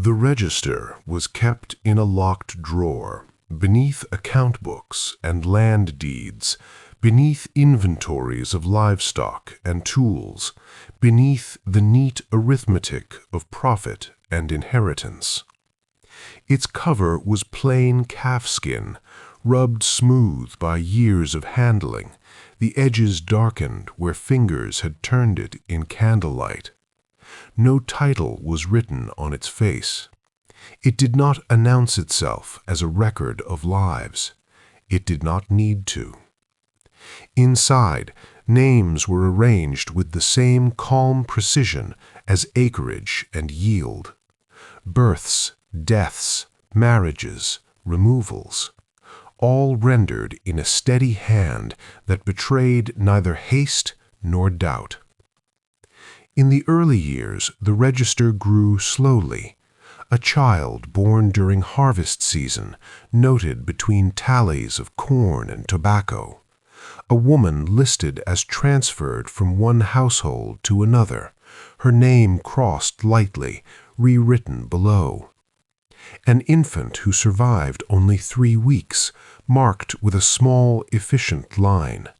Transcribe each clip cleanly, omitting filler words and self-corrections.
The register was kept in a locked drawer, beneath account books and land deeds, beneath inventories of livestock and tools, beneath the neat arithmetic of profit and inheritance. Its cover was plain calfskin, rubbed smooth by years of handling, the edges darkened where fingers had turned it in candlelight. No title was written on its face. It did not announce itself as a record of lives. It did not need to. Inside, names were arranged with the same calm precision as acreage and yield. Births, deaths, marriages, removals, all rendered in a steady hand that betrayed neither haste nor doubt. In the early years, the register grew slowly. A child born during harvest season, noted between tallies of corn and tobacco. A woman listed as transferred from one household to another, her name crossed lightly, rewritten below. An infant who survived only 3 weeks, marked with a small, efficient line.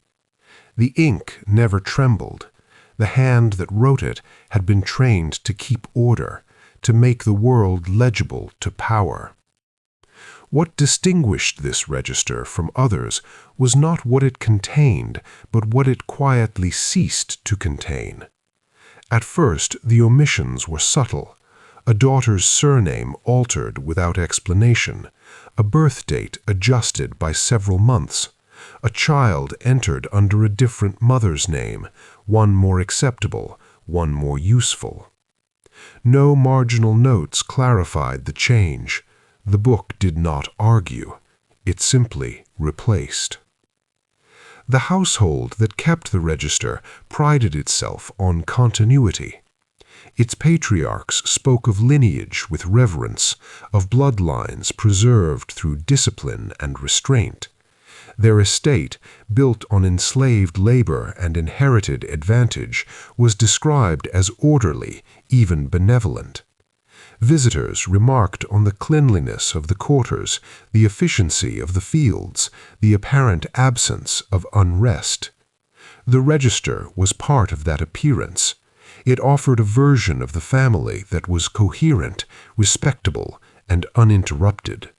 The ink never trembled. The hand that wrote it had been trained to keep order, to make the world legible to power. What distinguished this register from others was not what it contained, but what it quietly ceased to contain. At first, the omissions were subtle. A daughter's surname altered without explanation, a birth date adjusted by several months, a child entered under a different mother's name, one more acceptable, one more useful. No marginal notes clarified the change. The book did not argue. It simply replaced. The household that kept the register prided itself on continuity. Its patriarchs spoke of lineage with reverence, of bloodlines preserved through discipline and restraint. Their estate, built on enslaved labor and inherited advantage, was described as orderly, even benevolent. Visitors remarked on the cleanliness of the quarters, the efficiency of the fields, the apparent absence of unrest. The register was part of that appearance. It offered a version of the family that was coherent, respectable, and uninterrupted.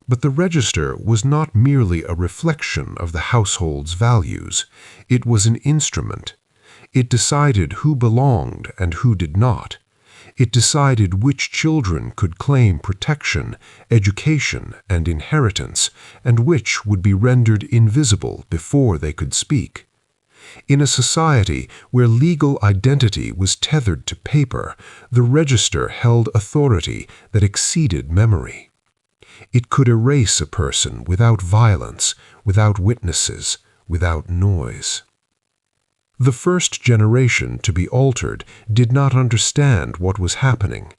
But the register was not merely a reflection of the household's values. It was an instrument. It decided who belonged and who did not. It decided which children could claim protection, education, and inheritance, and which would be rendered invisible before they could speak. In a society where legal identity was tethered to paper, the register held authority that exceeded memory. It could erase a person without violence, without witnesses, without noise. The first generation to be altered did not understand what was happening.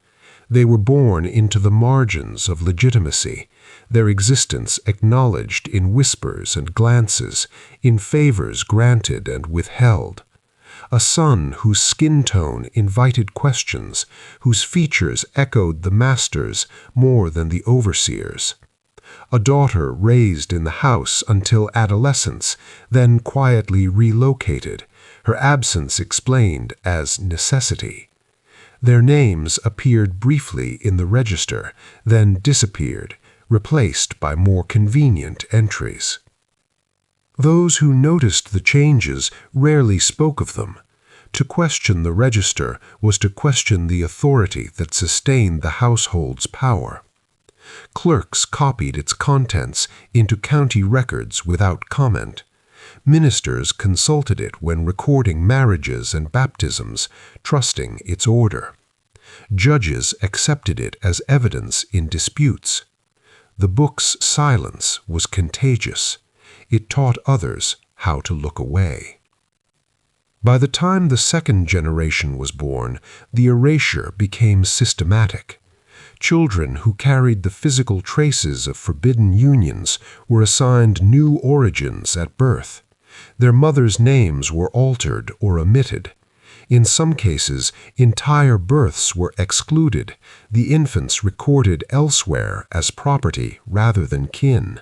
They were born into the margins of legitimacy, their existence acknowledged in whispers and glances, in favors granted and withheld. A son whose skin tone invited questions, whose features echoed the master's more than the overseer's. A daughter raised in the house until adolescence, then quietly relocated, her absence explained as necessity. Their names appeared briefly in the register, then disappeared, replaced by more convenient entries. Those who noticed the changes rarely spoke of them. To question the register was to question the authority that sustained the household's power. Clerks copied its contents into county records without comment. Ministers consulted it when recording marriages and baptisms, trusting its order. Judges accepted it as evidence in disputes. The book's silence was contagious. It taught others how to look away. By the time the second generation was born, the erasure became systematic. Children who carried the physical traces of forbidden unions were assigned new origins at birth. Their mothers' names were altered or omitted. In some cases, entire births were excluded, the infants recorded elsewhere as property rather than kin.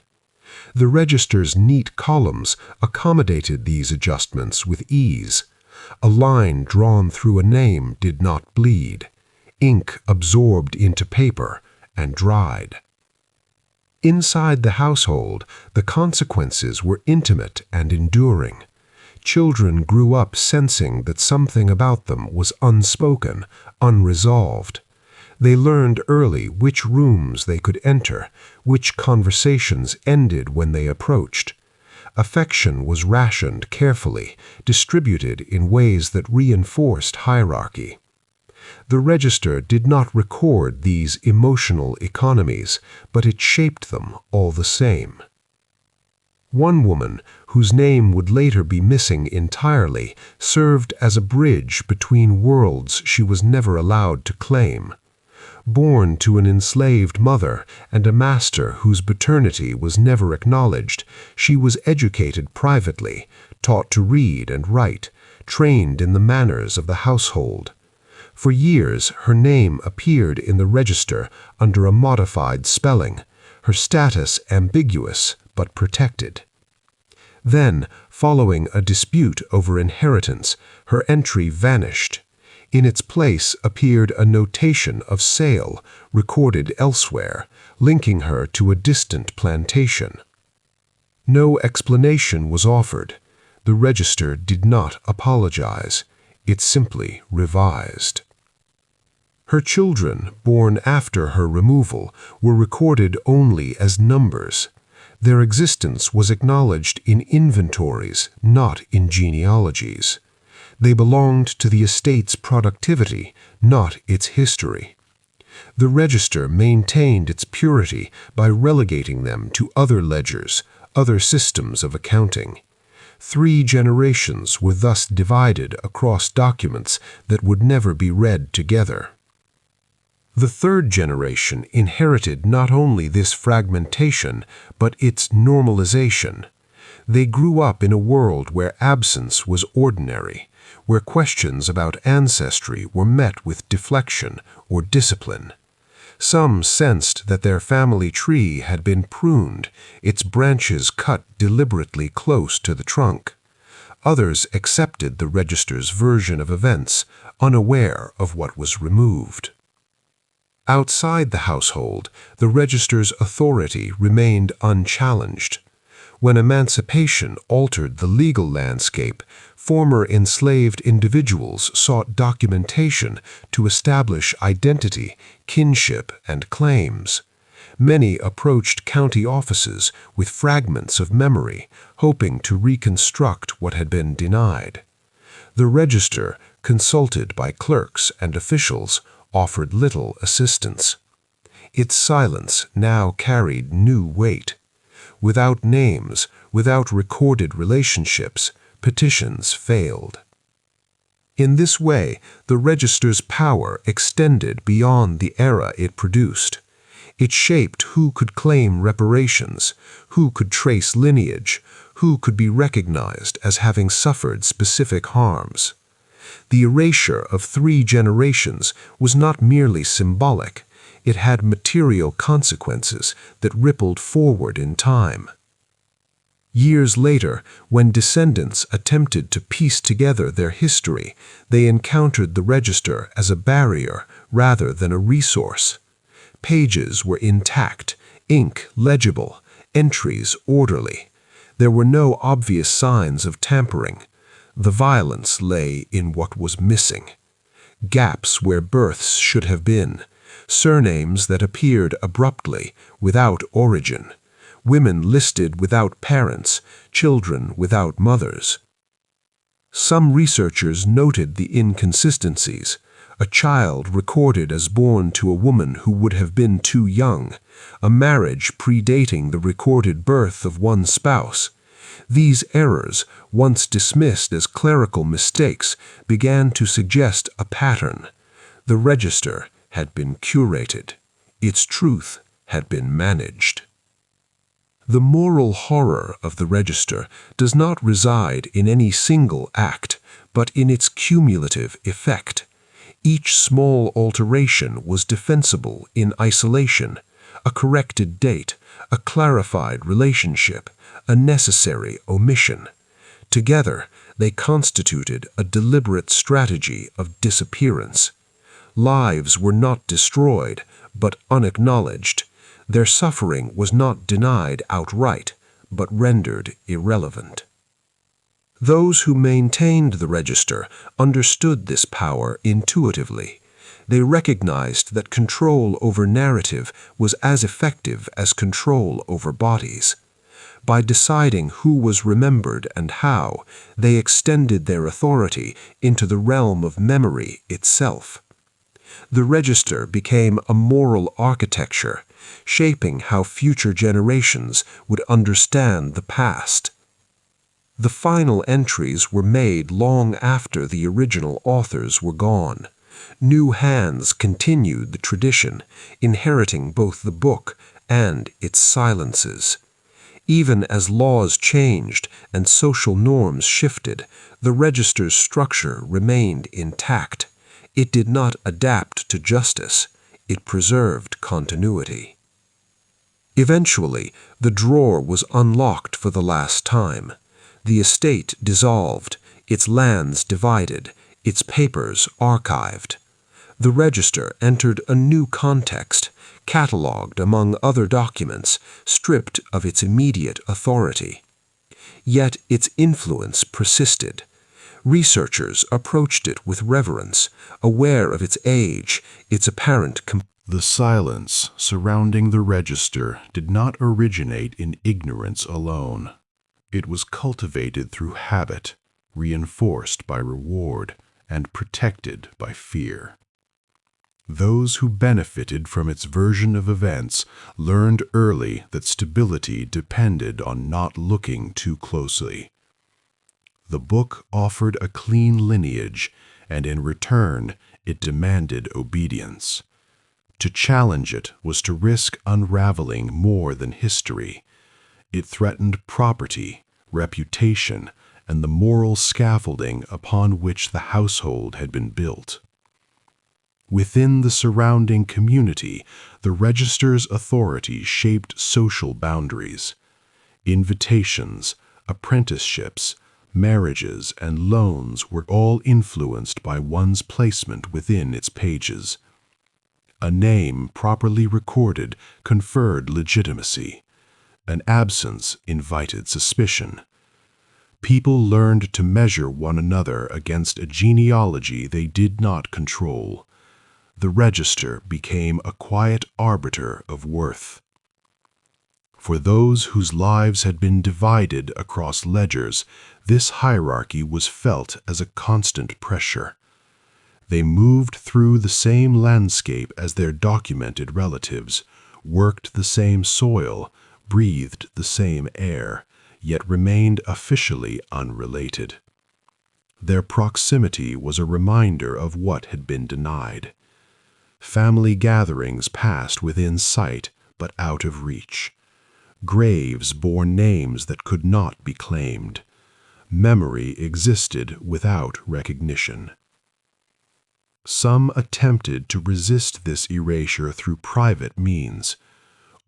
The register's neat columns accommodated these adjustments with ease. A line drawn through a name did not bleed. Ink absorbed into paper and dried. Inside the household, the consequences were intimate and enduring. Children grew up sensing that something about them was unspoken, unresolved. They learned early which rooms they could enter, which conversations ended when they approached. Affection was rationed carefully, distributed in ways that reinforced hierarchy. The register did not record these emotional economies, but it shaped them all the same. One woman, whose name would later be missing entirely, served as a bridge between worlds she was never allowed to claim. Born to an enslaved mother and a master whose paternity was never acknowledged, she was educated privately, taught to read and write, trained in the manners of the household. For years, her name appeared in the register under a modified spelling, her status ambiguous but protected. Then, following a dispute over inheritance, her entry vanished. In its place appeared a notation of sale, recorded elsewhere, linking her to a distant plantation. No explanation was offered. The register did not apologize. It simply revised. Her children, born after her removal, were recorded only as numbers. Their existence was acknowledged in inventories, not in genealogies. They belonged to the estate's productivity, not its history. The register maintained its purity by relegating them to other ledgers, other systems of accounting. 3 generations were thus divided across documents that would never be read together. The 3rd generation inherited not only this fragmentation, but its normalization. They grew up in a world where absence was ordinary, where questions about ancestry were met with deflection or discipline. Some sensed that their family tree had been pruned, its branches cut deliberately close to the trunk. Others accepted the register's version of events, unaware of what was removed. Outside the household, the register's authority remained unchallenged. When emancipation altered the legal landscape, former enslaved individuals sought documentation to establish identity, kinship, and claims. Many approached county offices with fragments of memory, hoping to reconstruct what had been denied. The register, consulted by clerks and officials, offered little assistance. Its silence now carried new weight. Without names, without recorded relationships, petitions failed. In this way, the register's power extended beyond the era it produced. It shaped who could claim reparations, who could trace lineage, who could be recognized as having suffered specific harms. The erasure of 3 generations was not merely symbolic, it had material consequences that rippled forward in time. Years later, when descendants attempted to piece together their history, they encountered the register as a barrier rather than a resource. Pages were intact, ink legible, entries orderly. There were no obvious signs of tampering. The violence lay in what was missing. Gaps where births should have been, surnames that appeared abruptly, without origin, women listed without parents, children without mothers. Some researchers noted the inconsistencies. A child recorded as born to a woman who would have been too young, a marriage predating the recorded birth of one spouse. These errors, once dismissed as clerical mistakes, began to suggest a pattern. The register had been curated. Its truth had been managed. The moral horror of the register does not reside in any single act, but in its cumulative effect. Each small alteration was defensible in isolation: a corrected date, a clarified relationship, a necessary omission. Together, they constituted a deliberate strategy of disappearance. Lives were not destroyed, but unacknowledged. Their suffering was not denied outright, but rendered irrelevant. Those who maintained the register understood this power intuitively. They recognized that control over narrative was as effective as control over bodies. By deciding who was remembered and how, they extended their authority into the realm of memory itself. The register became a moral architecture, shaping how future generations would understand the past. The final entries were made long after the original authors were gone. New hands continued the tradition, inheriting both the book and its silences. Even as laws changed and social norms shifted, the register's structure remained intact. It did not adapt to justice; it preserved continuity. Eventually, the drawer was unlocked for the last time. The estate dissolved, its lands divided, its papers archived. The register entered a new context, catalogued among other documents, stripped of its immediate authority. Yet its influence persisted. Researchers approached it with reverence, aware of its age, its apparent The silence surrounding the register did not originate in ignorance alone. It was cultivated through habit, reinforced by reward, and protected by fear. Those who benefited from its version of events learned early that stability depended on not looking too closely. The book offered a clean lineage, and in return it demanded obedience. To challenge it was to risk unraveling more than history. It threatened property, reputation, and the moral scaffolding upon which the household had been built. Within the surrounding community, the register's authority shaped social boundaries. Invitations, apprenticeships, marriages, and loans were all influenced by one's placement within its pages. A name properly recorded conferred legitimacy. An absence invited suspicion. People learned to measure one another against a genealogy they did not control. The register became a quiet arbiter of worth. For those whose lives had been divided across ledgers, this hierarchy was felt as a constant pressure. They moved through the same landscape as their documented relatives, worked the same soil, breathed the same air, yet remained officially unrelated. Their proximity was a reminder of what had been denied. Family gatherings passed within sight, but out of reach. Graves bore names that could not be claimed. Memory existed without recognition. Some attempted to resist this erasure through private means.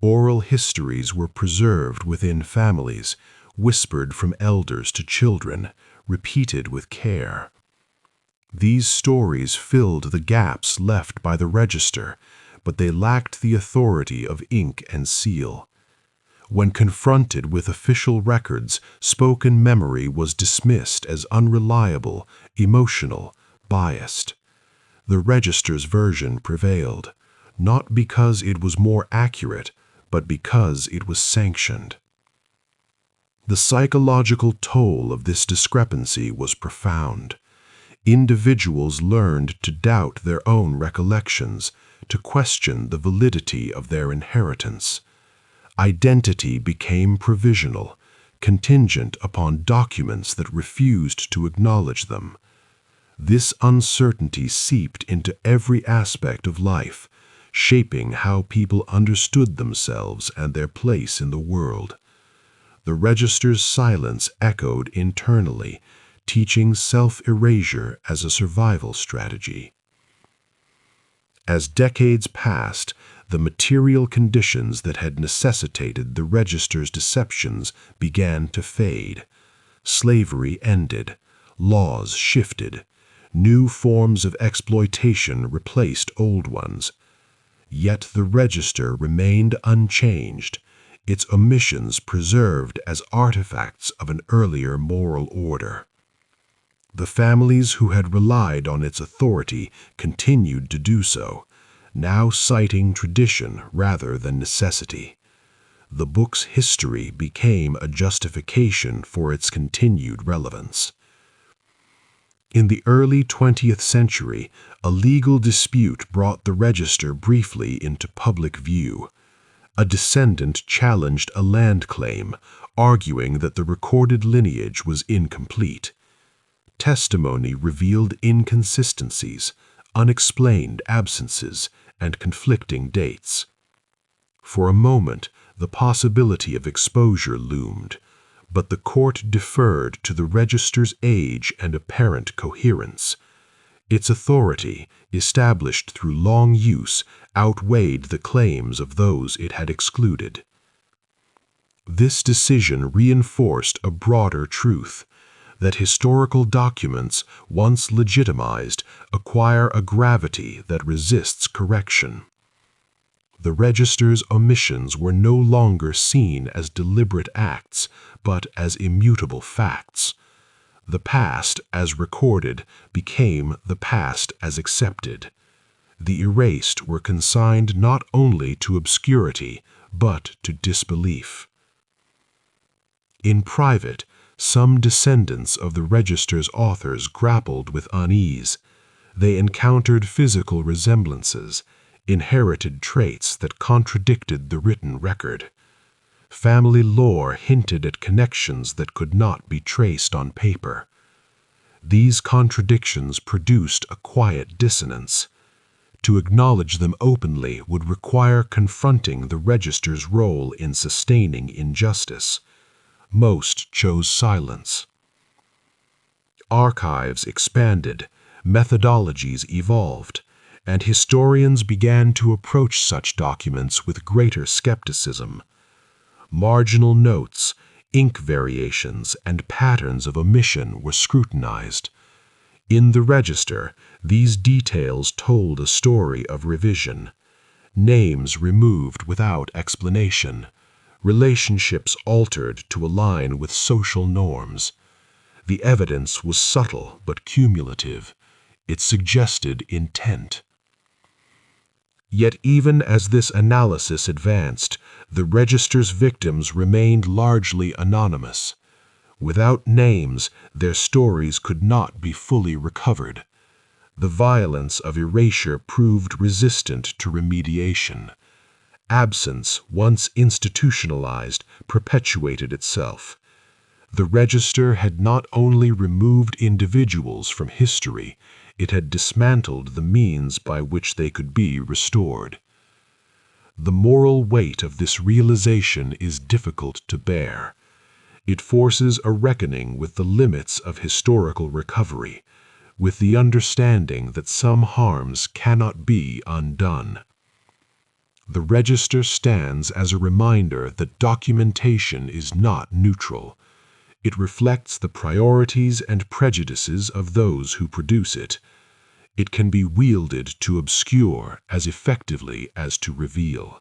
Oral histories were preserved within families, whispered from elders to children, repeated with care. These stories filled the gaps left by the register, but they lacked the authority of ink and seal. When confronted with official records, spoken memory was dismissed as unreliable, emotional, biased. The register's version prevailed, not because it was more accurate, but because it was sanctioned. The psychological toll of this discrepancy was profound. Individuals learned to doubt their own recollections, to question the validity of their inheritance. Identity became provisional, contingent upon documents that refused to acknowledge them. This uncertainty seeped into every aspect of life, shaping how people understood themselves and their place in the world. The register's silence echoed internally, teaching self-erasure as a survival strategy. As decades passed, the material conditions that had necessitated the register's deceptions began to fade. Slavery ended, laws shifted, new forms of exploitation replaced old ones. Yet the register remained unchanged, its omissions preserved as artifacts of an earlier moral order. The families who had relied on its authority continued to do so, now citing tradition rather than necessity. The book's history became a justification for its continued relevance. In the early 20th century, a legal dispute brought the register briefly into public view. A descendant challenged a land claim, arguing that the recorded lineage was incomplete. Testimony revealed inconsistencies, unexplained absences, and conflicting dates. For a moment, the possibility of exposure loomed, but the court deferred to the register's age and apparent coherence. Its authority, established through long use, outweighed the claims of those it had excluded. This decision reinforced a broader truth, that historical documents, once legitimized, acquire a gravity that resists correction. The register's omissions were no longer seen as deliberate acts, but as immutable facts. The past, as recorded, became the past as accepted. The erased were consigned not only to obscurity, but to disbelief. In private, some descendants of the register's authors grappled with unease. They encountered physical resemblances, inherited traits that contradicted the written record. Family lore hinted at connections that could not be traced on paper. These contradictions produced a quiet dissonance. To acknowledge them openly would require confronting the register's role in sustaining injustice. Most chose silence. Archives expanded, methodologies evolved, and historians began to approach such documents with greater skepticism. Marginal notes, ink variations, and patterns of omission were scrutinized. In the register, these details told a story of revision. Names removed without explanation. Relationships altered to align with social norms. The evidence was subtle but cumulative. It suggested intent. Yet even as this analysis advanced, the register's victims remained largely anonymous. Without names, their stories could not be fully recovered. The violence of erasure proved resistant to remediation. Absence, once institutionalized, perpetuated itself. The register had not only removed individuals from history, it had dismantled the means by which they could be restored. The moral weight of this realization is difficult to bear. It forces a reckoning with the limits of historical recovery, with the understanding that some harms cannot be undone. The register stands as a reminder that documentation is not neutral. It reflects the priorities and prejudices of those who produce it. It can be wielded to obscure as effectively as to reveal.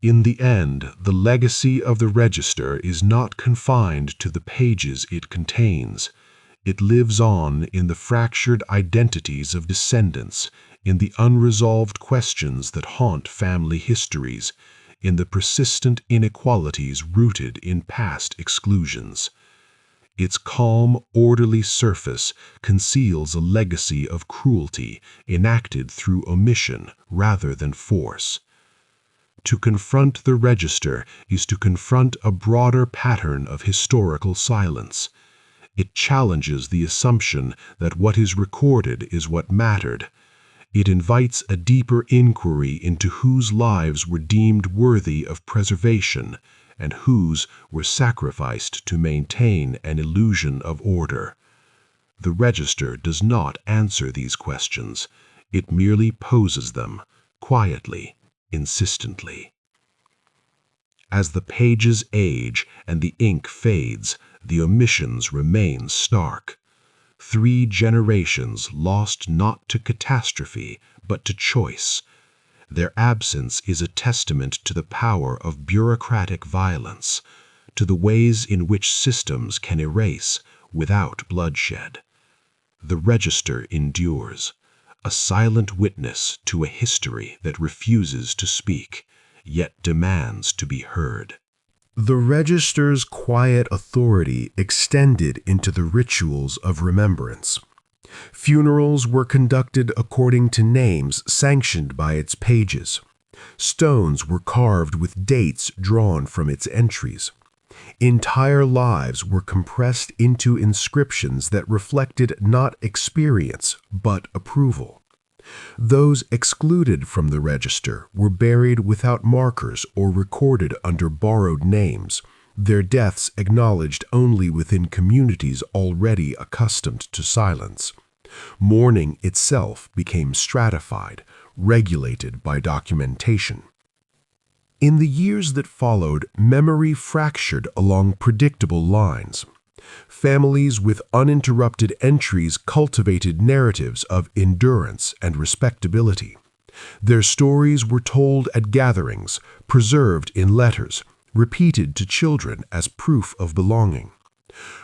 In the end, the legacy of the register is not confined to the pages it contains. It lives on in the fractured identities of descendants, in the unresolved questions that haunt family histories, in the persistent inequalities rooted in past exclusions. Its calm, orderly surface conceals a legacy of cruelty enacted through omission rather than force. To confront the register is to confront a broader pattern of historical silence. It challenges the assumption that what is recorded is what mattered. It invites a deeper inquiry into whose lives were deemed worthy of preservation and whose were sacrificed to maintain an illusion of order. The register does not answer these questions. It merely poses them, quietly, insistently. As the pages age and the ink fades, the omissions remain stark. 3 generations lost not to catastrophe, but to choice. Their absence is a testament to the power of bureaucratic violence, to the ways in which systems can erase without bloodshed. The register endures, a silent witness to a history that refuses to speak, yet demands to be heard. The register's quiet authority extended into the rituals of remembrance. Funerals were conducted according to names sanctioned by its pages. Stones were carved with dates drawn from its entries. Entire lives were compressed into inscriptions that reflected not experience, but approval. Those excluded from the register were buried without markers or recorded under borrowed names, their deaths acknowledged only within communities already accustomed to silence. Mourning itself became stratified, regulated by documentation. In the years that followed, memory fractured along predictable lines. Families with uninterrupted entries cultivated narratives of endurance and respectability. Their stories were told at gatherings, preserved in letters, repeated to children as proof of belonging.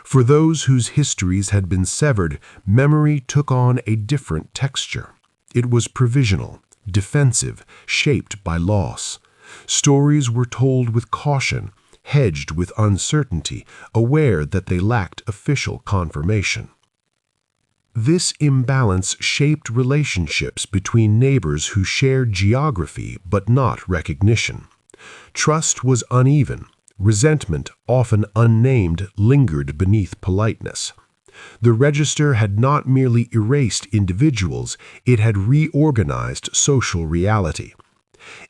For those whose histories had been severed, memory took on a different texture. It was provisional, defensive, shaped by loss. Stories were told with caution, hedged with uncertainty, aware that they lacked official confirmation. This imbalance shaped relationships between neighbors who shared geography but not recognition. Trust was uneven. Resentment, often unnamed, lingered beneath politeness. The register had not merely erased individuals, it had reorganized social reality.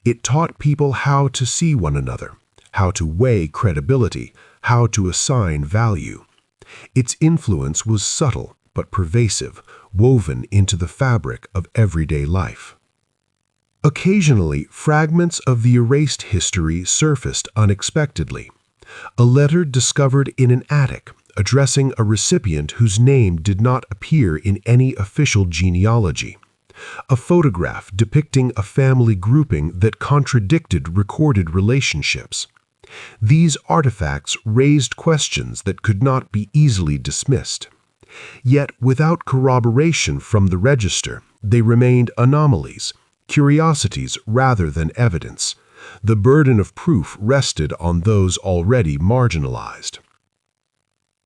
It taught people how to see one another, how to weigh credibility, how to assign value. Its influence was subtle but pervasive, woven into the fabric of everyday life. Occasionally, fragments of the erased history surfaced unexpectedly. A letter discovered in an attic addressing a recipient whose name did not appear in any official genealogy. A photograph depicting a family grouping that contradicted recorded relationships. These artifacts raised questions that could not be easily dismissed. Yet, without corroboration from the register, they remained anomalies, curiosities rather than evidence. The burden of proof rested on those already marginalized.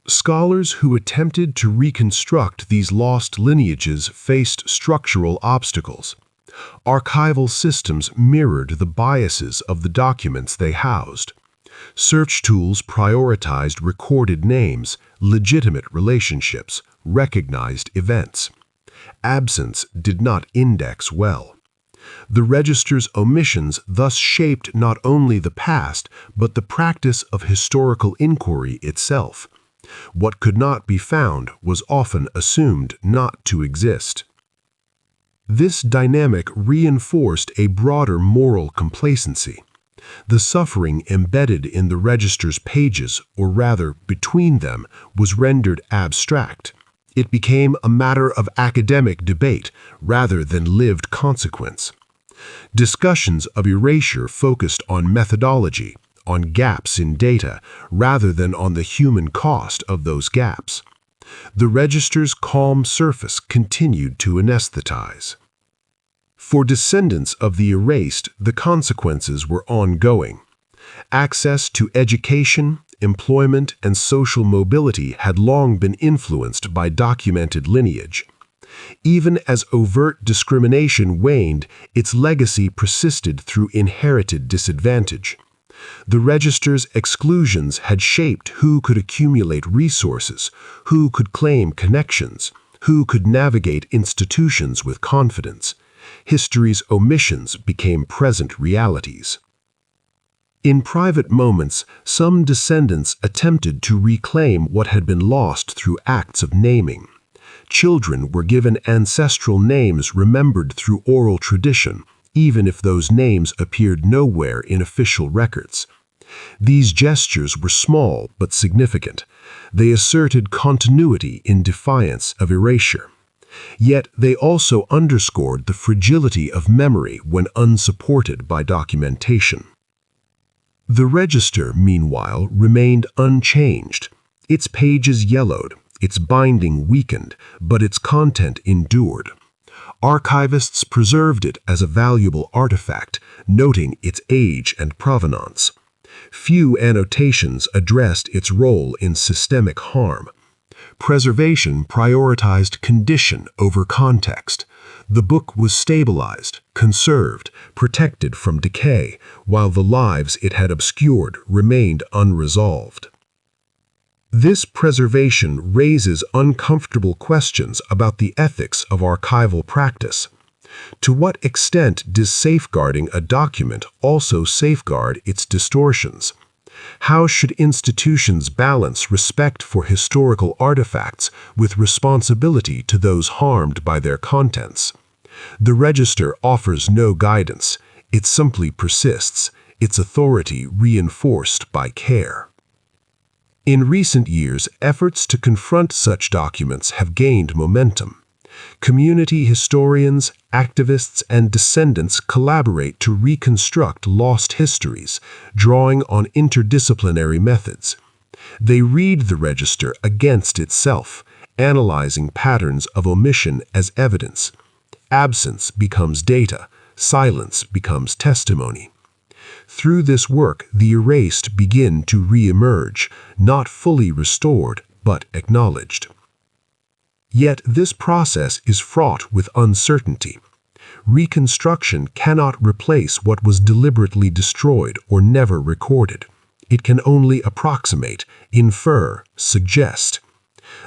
Scholars who attempted to reconstruct these lost lineages faced structural obstacles. Archival systems mirrored the biases of the documents they housed. Search tools prioritized recorded names, legitimate relationships, recognized events. Absence did not index well. The register's omissions thus shaped not only the past, but the practice of historical inquiry itself. What could not be found was often assumed not to exist. This dynamic reinforced a broader moral complacency. The suffering embedded in the register's pages, or rather between them, was rendered abstract. It became a matter of academic debate rather than lived consequence. Discussions of erasure focused on methodology, on gaps in data, rather than on the human cost of those gaps. The register's calm surface continued to anesthetize. For descendants of the erased, the consequences were ongoing. Access to education, employment, and social mobility had long been influenced by documented lineage. Even as overt discrimination waned, its legacy persisted through inherited disadvantage. The register's exclusions had shaped who could accumulate resources, who could claim connections, who could navigate institutions with confidence. History's omissions became present realities. In private moments, some descendants attempted to reclaim what had been lost through acts of naming. Children were given ancestral names remembered through oral tradition, even if those names appeared nowhere in official records. These gestures were small but significant. They asserted continuity in defiance of erasure. Yet they also underscored the fragility of memory when unsupported by documentation. The register, meanwhile, remained unchanged. Its pages yellowed, its binding weakened, but its content endured. Archivists preserved it as a valuable artifact, noting its age and provenance. Few annotations addressed its role in systemic harm. Preservation prioritized condition over context. The book was stabilized, conserved, protected from decay, while the lives it had obscured remained unresolved. This preservation raises uncomfortable questions about the ethics of archival practice. To what extent does safeguarding a document also safeguard its distortions? How should institutions balance respect for historical artifacts with responsibility to those harmed by their contents? The register offers no guidance. It simply persists, its authority reinforced by care. In recent years, efforts to confront such documents have gained momentum. Community historians, activists, and descendants collaborate to reconstruct lost histories, drawing on interdisciplinary methods. They read the register against itself, analyzing patterns of omission as evidence. Absence becomes data, silence becomes testimony. Through this work, the erased begin to re-emerge, not fully restored, but acknowledged. Yet this process is fraught with uncertainty. Reconstruction cannot replace what was deliberately destroyed or never recorded. It can only approximate, infer, suggest.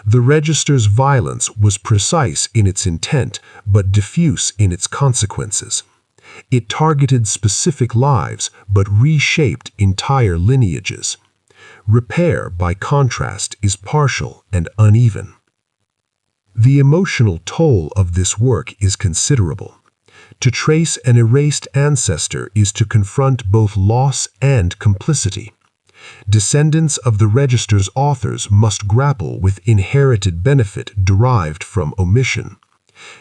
The register's violence was precise in its intent, but diffuse in its consequences. It targeted specific lives, but reshaped entire lineages. Repair, by contrast, is partial and uneven. The emotional toll of this work is considerable. To trace an erased ancestor is to confront both loss and complicity. Descendants of the register's authors must grapple with inherited benefit derived from omission.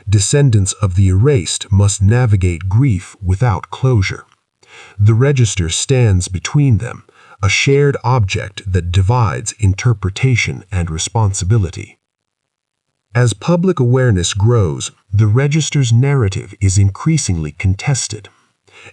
Descendants of the erased must navigate grief without closure. The register stands between them, a shared object that divides interpretation and responsibility. As public awareness grows, the register's narrative is increasingly contested.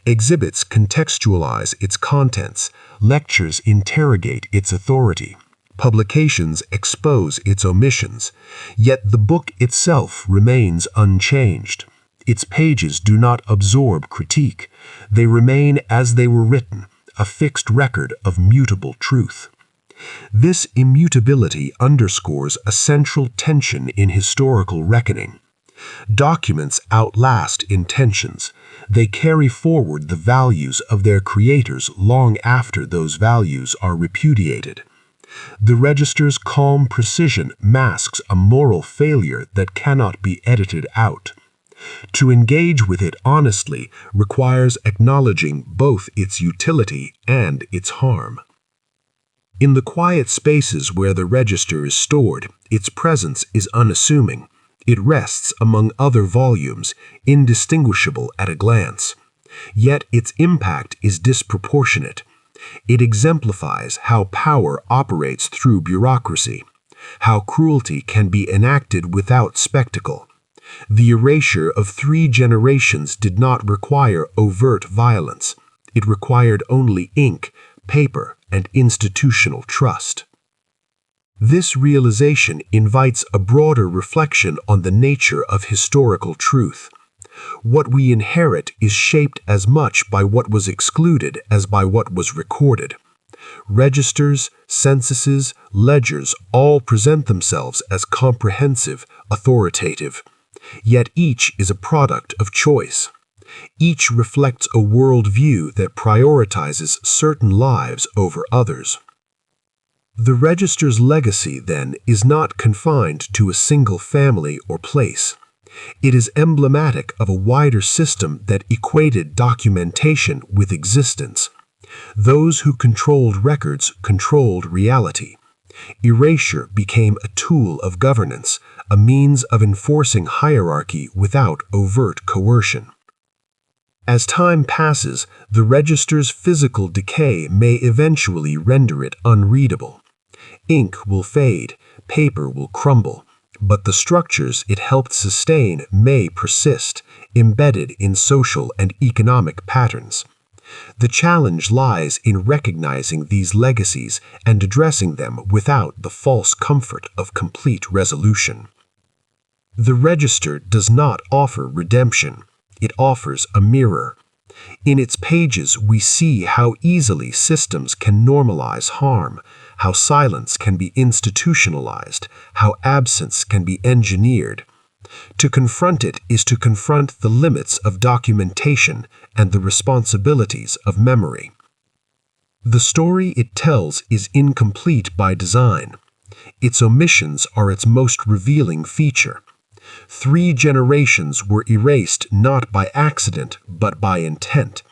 Exhibits contextualize its contents, lectures interrogate its authority, publications expose its omissions, yet the book itself remains unchanged. Its pages do not absorb critique. They remain as they were written, a fixed record of mutable truth. This immutability underscores a central tension in historical reckoning. Documents outlast intentions. They carry forward the values of their creators long after those values are repudiated. The register's calm precision masks a moral failure that cannot be edited out. To engage with it honestly requires acknowledging both its utility and its harm. In the quiet spaces where the register is stored, its presence is unassuming. It rests among other volumes, indistinguishable at a glance. Yet its impact is disproportionate. It exemplifies how power operates through bureaucracy, how cruelty can be enacted without spectacle. The erasure of 3 generations did not require overt violence. It required only ink, paper, and institutional trust. This realization invites a broader reflection on the nature of historical truth. What we inherit is shaped as much by what was excluded as by what was recorded. Registers, censuses, ledgers all present themselves as comprehensive, authoritative. Yet each is a product of choice. Each reflects a worldview that prioritizes certain lives over others. The register's legacy, then, is not confined to a single family or place. It is emblematic of a wider system that equated documentation with existence. Those who controlled records controlled reality. Erasure became a tool of governance, a means of enforcing hierarchy without overt coercion. As time passes, the register's physical decay may eventually render it unreadable. Ink will fade, paper will crumble, but the structures it helped sustain may persist, embedded in social and economic patterns. The challenge lies in recognizing these legacies and addressing them without the false comfort of complete resolution. The register does not offer redemption. It offers a mirror. In its pages, we see how easily systems can normalize harm, how silence can be institutionalized, how absence can be engineered. To confront it is to confront the limits of documentation and the responsibilities of memory. The story it tells is incomplete by design. Its omissions are its most revealing feature. 3 generations were erased not by accident but by intent.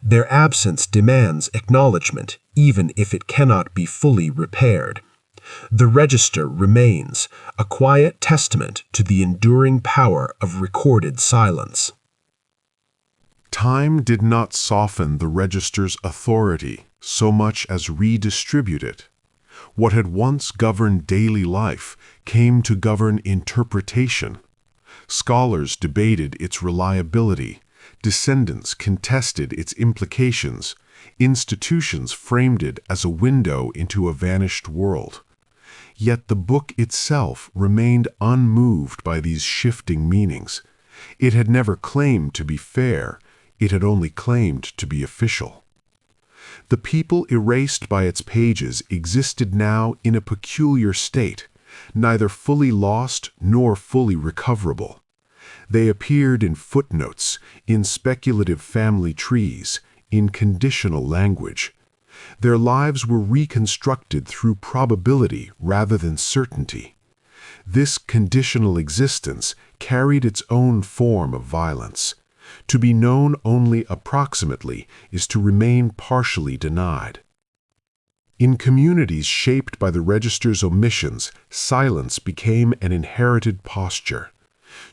Their absence demands acknowledgement, even if it cannot be fully repaired. The register remains, a quiet testament to the enduring power of recorded silence. Time did not soften the register's authority so much as redistribute it. What had once governed daily life came to govern interpretation. Scholars debated its reliability, descendants contested its implications, institutions framed it as a window into a vanished world. Yet the book itself remained unmoved by these shifting meanings. It had never claimed to be fair, it had only claimed to be official. The people erased by its pages existed now in a peculiar state, neither fully lost nor fully recoverable. They appeared in footnotes, in speculative family trees, in conditional language. Their lives were reconstructed through probability rather than certainty. This conditional existence carried its own form of violence. To be known only approximately is to remain partially denied. In communities shaped by the register's omissions, silence became an inherited posture.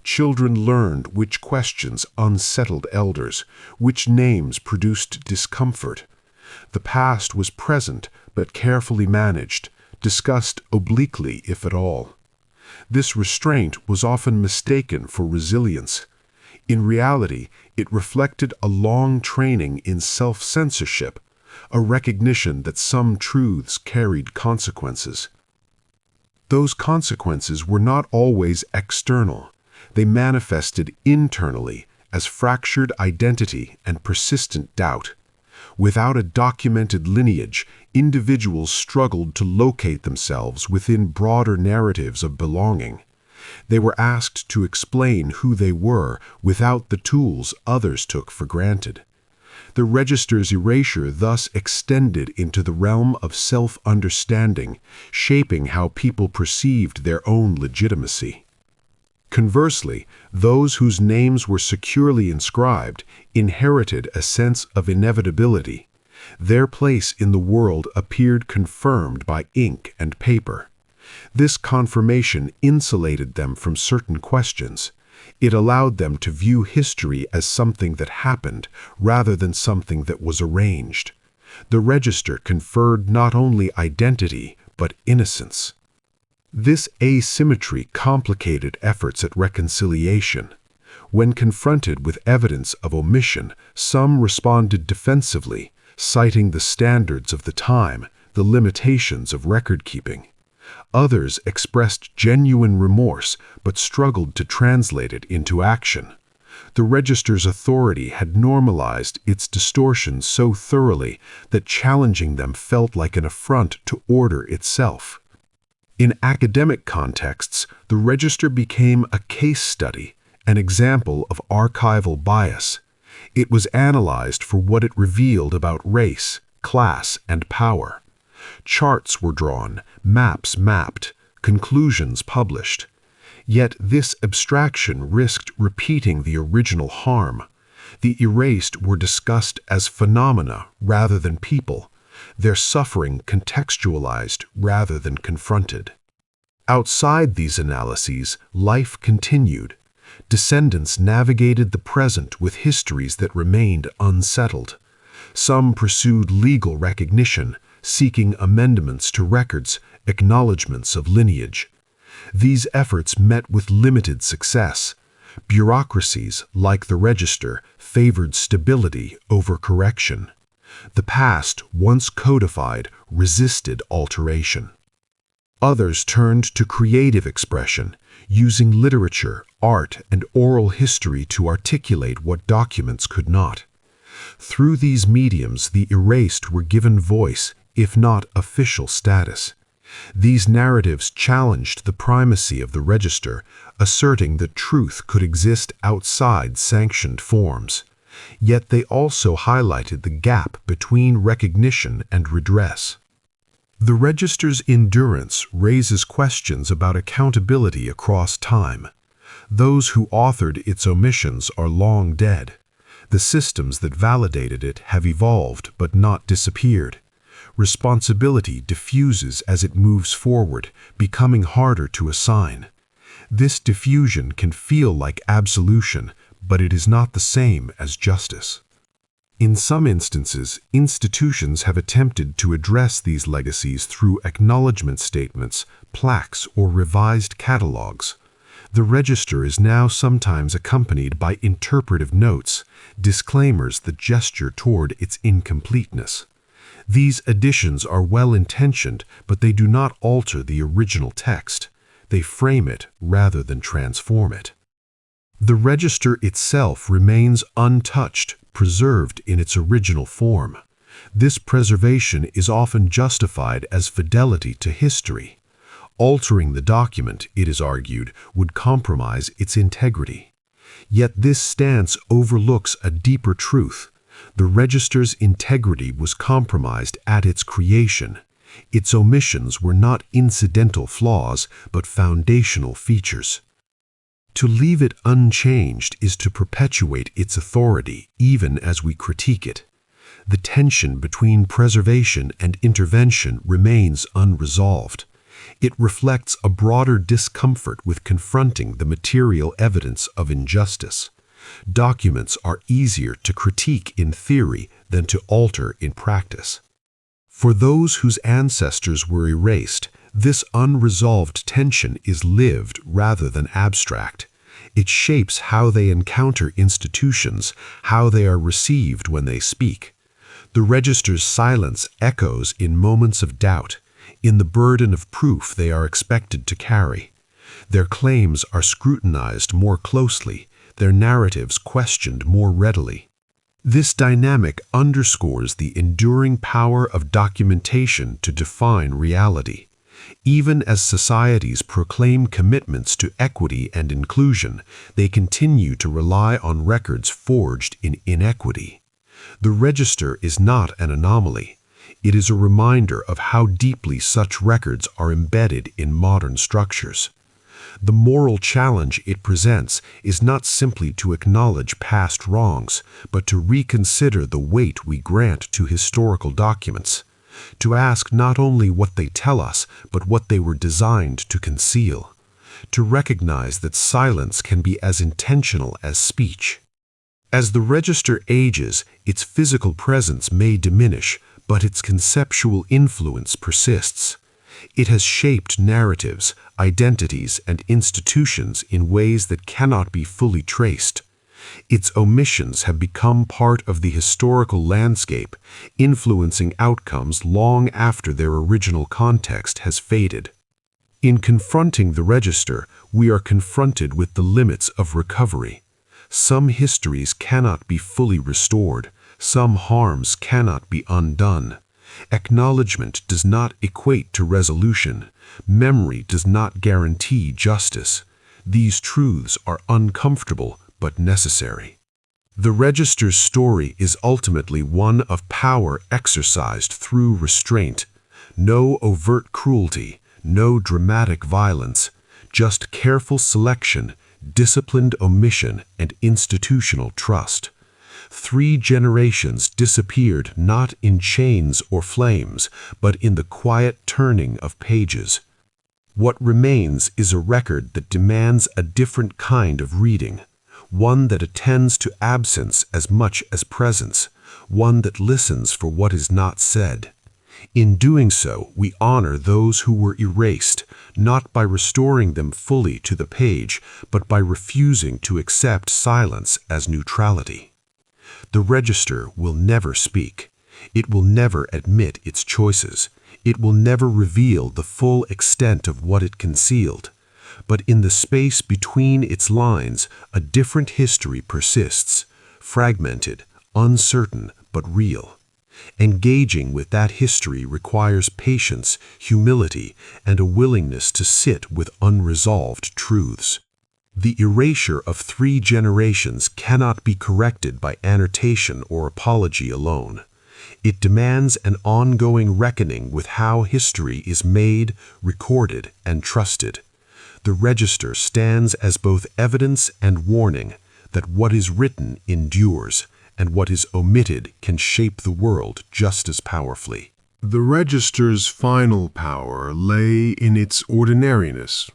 Children learned which questions unsettled elders, which names produced discomfort. The past was present but carefully managed, discussed obliquely if at all. This restraint was often mistaken for resilience. In reality, it reflected a long training in self-censorship, a recognition that some truths carried consequences. Those consequences were not always external. They manifested internally as fractured identity and persistent doubt. Without a documented lineage, individuals struggled to locate themselves within broader narratives of belonging. They were asked to explain who they were without the tools others took for granted. The register's erasure thus extended into the realm of self-understanding, shaping how people perceived their own legitimacy. Conversely, those whose names were securely inscribed inherited a sense of inevitability. Their place in the world appeared confirmed by ink and paper. This confirmation insulated them from certain questions. It allowed them to view history as something that happened rather than something that was arranged. The register conferred not only identity but innocence. This asymmetry complicated efforts at reconciliation. When confronted with evidence of omission, some responded defensively, citing the standards of the time, the limitations of record-keeping. Others expressed genuine remorse but struggled to translate it into action. The register's authority had normalized its distortions so thoroughly that challenging them felt like an affront to order itself. In academic contexts, the register became a case study, an example of archival bias. It was analyzed for what it revealed about race, class, and power. Charts were drawn, maps mapped, conclusions published. Yet this abstraction risked repeating the original harm. The erased were discussed as phenomena rather than people, their suffering contextualized rather than confronted. Outside these analyses, life continued. Descendants navigated the present with histories that remained unsettled. Some pursued legal recognition, seeking amendments to records, acknowledgments of lineage. These efforts met with limited success. Bureaucracies, like the Register, favored stability over correction. The past, once codified, resisted alteration. Others turned to creative expression, using literature, art, and oral history to articulate what documents could not. Through these mediums, the erased were given voice, if not official status. These narratives challenged the primacy of the Register, asserting that truth could exist outside sanctioned forms. Yet they also highlighted the gap between recognition and redress. The Register's endurance raises questions about accountability across time. Those who authored its omissions are long dead. The systems that validated it have evolved but not disappeared. Responsibility diffuses as it moves forward, becoming harder to assign. This diffusion can feel like absolution, but it is not the same as justice. In some instances, institutions have attempted to address these legacies through acknowledgement statements, plaques, or revised catalogs. The Register is now sometimes accompanied by interpretive notes, disclaimers that gesture toward its incompleteness. These additions are well-intentioned, but they do not alter the original text. They frame it rather than transform it. The Register itself remains untouched, preserved in its original form. This preservation is often justified as fidelity to history. Altering the document, it is argued, would compromise its integrity. Yet this stance overlooks a deeper truth. The Register's integrity was compromised at its creation. Its omissions were not incidental flaws, but foundational features. To leave it unchanged is to perpetuate its authority, even as we critique it. The tension between preservation and intervention remains unresolved. It reflects a broader discomfort with confronting the material evidence of injustice. Documents are easier to critique in theory than to alter in practice. For those whose ancestors were erased, this unresolved tension is lived rather than abstract. It shapes how they encounter institutions, how they are received when they speak. The Register's silence echoes in moments of doubt, in the burden of proof they are expected to carry. Their claims are scrutinized more closely, their narratives questioned more readily. This dynamic underscores the enduring power of documentation to define reality. Even as societies proclaim commitments to equity and inclusion, they continue to rely on records forged in inequity. The Register is not an anomaly. It is a reminder of how deeply such records are embedded in modern structures. The moral challenge it presents is not simply to acknowledge past wrongs, but to reconsider the weight we grant to historical documents, to ask not only what they tell us, but what they were designed to conceal, to recognize that silence can be as intentional as speech. As the Register ages, its physical presence may diminish, but its conceptual influence persists. It has shaped narratives, identities, and institutions in ways that cannot be fully traced. Its omissions have become part of the historical landscape, influencing outcomes long after their original context has faded. In confronting the Register, we are confronted with the limits of recovery. Some histories cannot be fully restored. Some harms cannot be undone. Acknowledgement does not equate to resolution. Memory does not guarantee justice. These truths are uncomfortable but necessary. The register's story is ultimately one of power exercised through restraint. No overt cruelty, no dramatic violence, just careful selection, disciplined omission, and institutional trust. 3 generations disappeared not in chains or flames, but in the quiet turning of pages. What remains is a record that demands a different kind of reading, one that attends to absence as much as presence, one that listens for what is not said. In doing so, we honor those who were erased, not by restoring them fully to the page, but by refusing to accept silence as neutrality. The register will never speak. It will never admit its choices. It will never reveal the full extent of what it concealed. But in the space between its lines, a different history persists, fragmented, uncertain, but real. Engaging with that history requires patience, humility, and a willingness to sit with unresolved truths. The erasure of 3 generations cannot be corrected by annotation or apology alone. It demands an ongoing reckoning with how history is made, recorded, and trusted. The register stands as both evidence and warning that what is written endures, and what is omitted can shape the world just as powerfully. The register's final power lay in its ordinariness.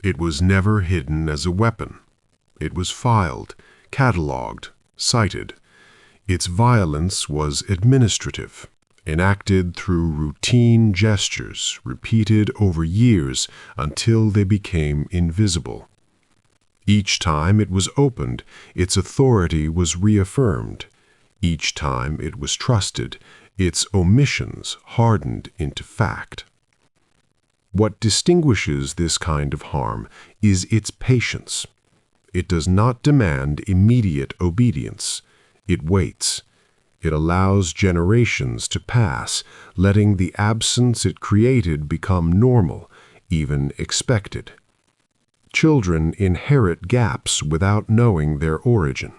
It was never hidden as a weapon. It was filed, catalogued, cited. Its violence was administrative, enacted through routine gestures, repeated over years until they became invisible. Each time it was opened, its authority was reaffirmed. Each time it was trusted, its omissions hardened into fact. What distinguishes this kind of harm is its patience. It does not demand immediate obedience. It waits. It allows generations to pass, letting the absence it created become normal, even expected. Children inherit gaps without knowing their origin.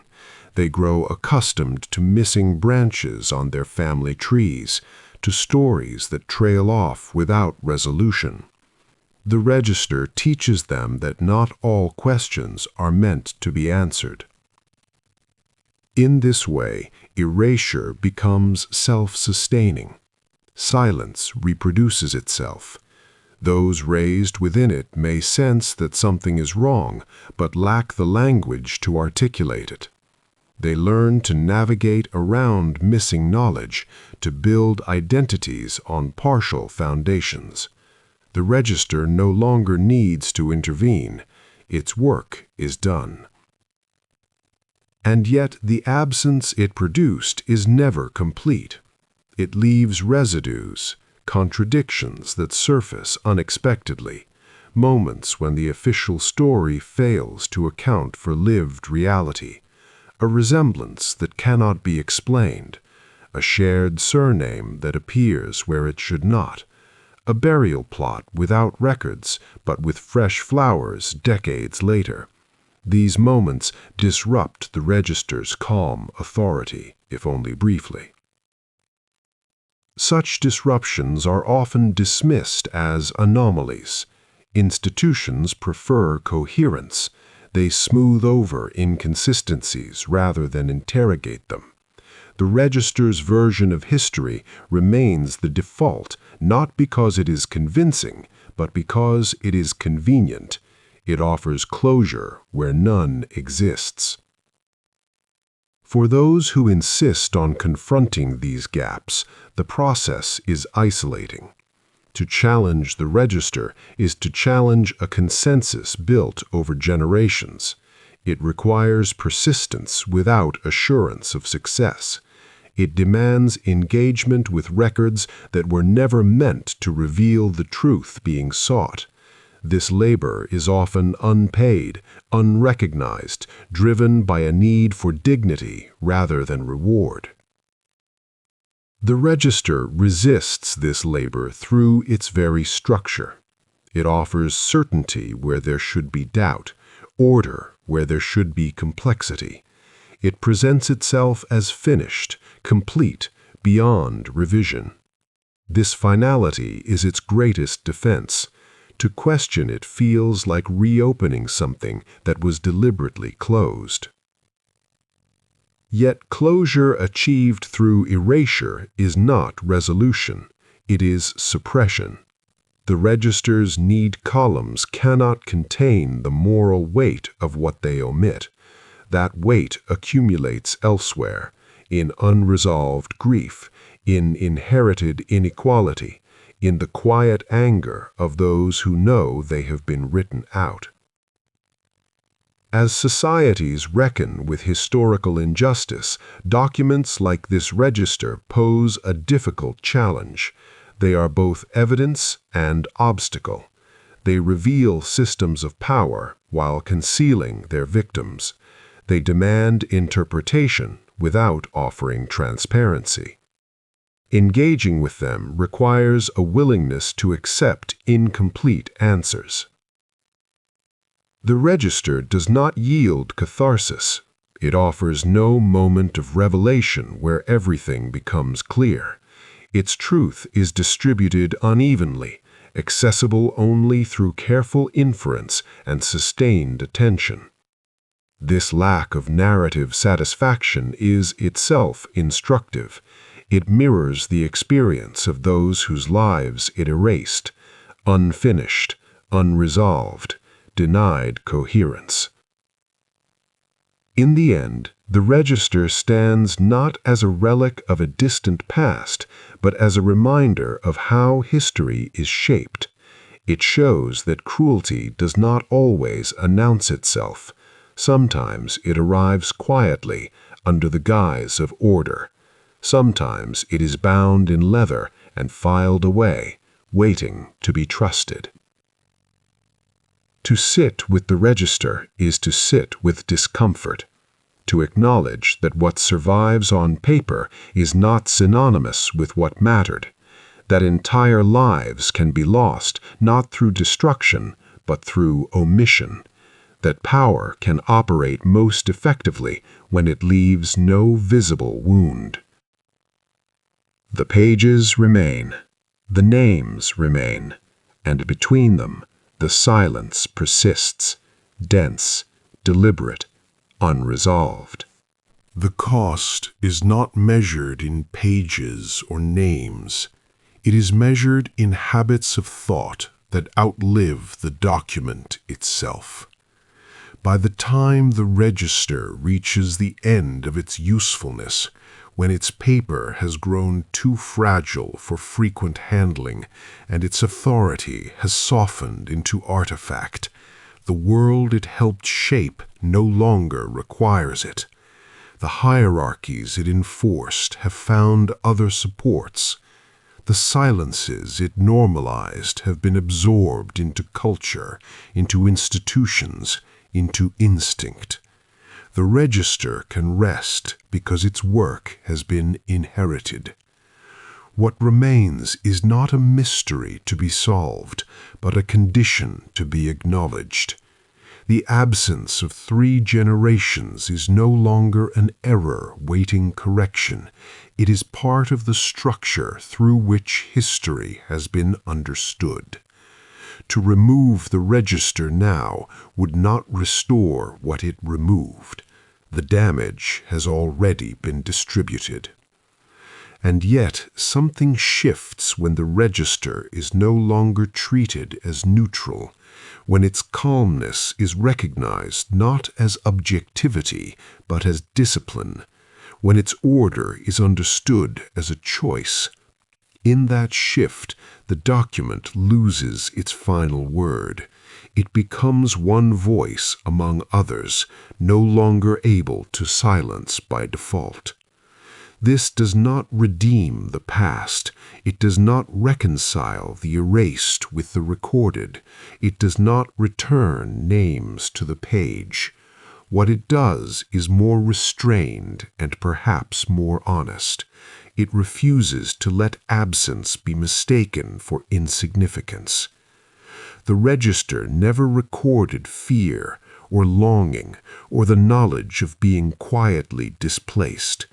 They grow accustomed to missing branches on their family trees, to stories that trail off without resolution. The register teaches them that not all questions are meant to be answered. In this way, erasure becomes self-sustaining. Silence reproduces itself. Those raised within it may sense that something is wrong, but lack the language to articulate it. They learn to navigate around missing knowledge, to build identities on partial foundations. The register no longer needs to intervene. Its work is done. And yet the absence it produced is never complete. It leaves residues, contradictions that surface unexpectedly, moments when the official story fails to account for lived reality, a resemblance that cannot be explained, a shared surname that appears where it should not, a burial plot without records but with fresh flowers decades later. These moments disrupt the register's calm authority, if only briefly. Such disruptions are often dismissed as anomalies. Institutions prefer coherence. They smooth over inconsistencies rather than interrogate them. The register's version of history remains the default, not because it is convincing, but because it is convenient. It offers closure where none exists. For those who insist on confronting these gaps, the process is isolating. To challenge the register is to challenge a consensus built over generations. It requires persistence without assurance of success. It demands engagement with records that were never meant to reveal the truth being sought. This labor is often unpaid, unrecognized, driven by a need for dignity rather than reward. The register resists this labor through its very structure. It offers certainty where there should be doubt, order where there should be complexity. It presents itself as finished, complete, beyond revision. This finality is its greatest defense. To question it feels like reopening something that was deliberately closed. Yet closure achieved through erasure is not resolution. It is suppression. The register's neat columns cannot contain the moral weight of what they omit. That weight accumulates elsewhere, in unresolved grief, in inherited inequality, in the quiet anger of those who know they have been written out. As societies reckon with historical injustice, documents like this register pose a difficult challenge. They are both evidence and obstacle. They reveal systems of power while concealing their victims. They demand interpretation without offering transparency. Engaging with them requires a willingness to accept incomplete answers. The register does not yield catharsis. It offers no moment of revelation where everything becomes clear. Its truth is distributed unevenly, accessible only through careful inference and sustained attention. This lack of narrative satisfaction is itself instructive. It mirrors the experience of those whose lives it erased, unfinished, unresolved, denied coherence. In the end, the register stands not as a relic of a distant past, but as a reminder of how history is shaped. It shows that cruelty does not always announce itself. Sometimes it arrives quietly, under the guise of order. Sometimes it is bound in leather and filed away, waiting to be trusted. To sit with the register is to sit with discomfort, to acknowledge that what survives on paper is not synonymous with what mattered, that entire lives can be lost not through destruction but through omission, that power can operate most effectively when it leaves no visible wound. The pages remain, the names remain, and between them the silence persists, dense, deliberate, unresolved. The cost is not measured in pages or names. It is measured in habits of thought that outlive the document itself. By the time the register reaches the end of its usefulness, when its paper has grown too fragile for frequent handling and its authority has softened into artifact, the world it helped shape no longer requires it. The hierarchies it enforced have found other supports. The silences it normalized have been absorbed into culture, into institutions, into instinct. The register can rest because its work has been inherited. What remains is not a mystery to be solved, but a condition to be acknowledged. The absence of 3 generations is no longer an error waiting correction. It is part of the structure through which history has been understood. To remove the register now would not restore what it removed. The damage has already been distributed. And yet something shifts when the register is no longer treated as neutral, when its calmness is recognized not as objectivity but as discipline, when its order is understood as a choice. In that shift, the document loses its final word. It becomes one voice among others, no longer able to silence by default. This does not redeem the past. It does not reconcile the erased with the recorded. It does not return names to the page. What it does is more restrained and perhaps more honest. It refuses to let absence be mistaken for insignificance. The register never recorded fear or longing, or the knowledge of being quietly displaced.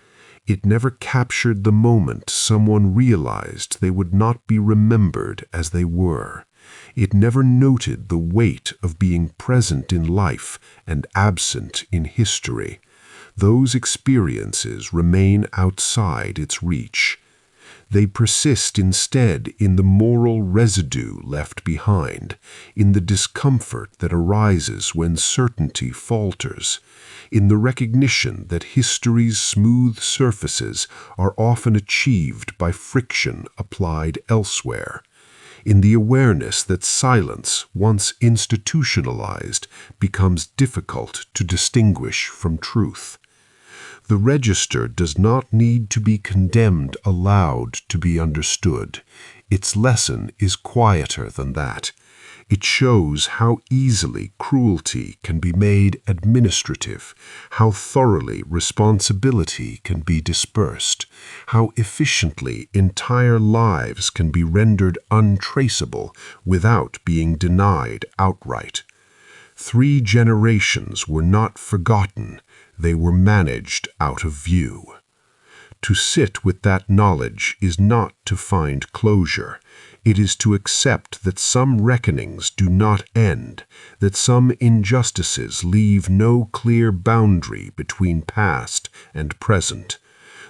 It never captured the moment someone realized they would not be remembered as they were. It never noted the weight of being present in life and absent in history. Those experiences remain outside its reach. They persist instead in the moral residue left behind, in the discomfort that arises when certainty falters, in the recognition that history's smooth surfaces are often achieved by friction applied elsewhere, in the awareness that silence, once institutionalized, becomes difficult to distinguish from truth. The register does not need to be condemned aloud to be understood. Its lesson is quieter than that. It shows how easily cruelty can be made administrative, how thoroughly responsibility can be dispersed, how efficiently entire lives can be rendered untraceable without being denied outright. 3 generations were not forgotten. They were managed out of view. To sit with that knowledge is not to find closure. It is to accept that some reckonings do not end, that some injustices leave no clear boundary between past and present.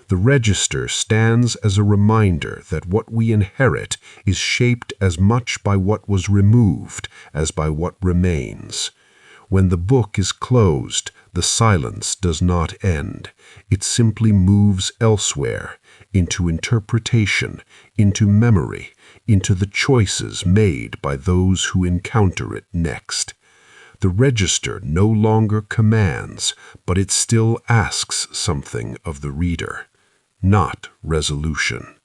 The register stands as a reminder that what we inherit is shaped as much by what was removed as by what remains. When the book is closed, the silence does not end. It simply moves elsewhere, into interpretation, into memory, into the choices made by those who encounter it next. The register no longer commands, but it still asks something of the reader, not resolution.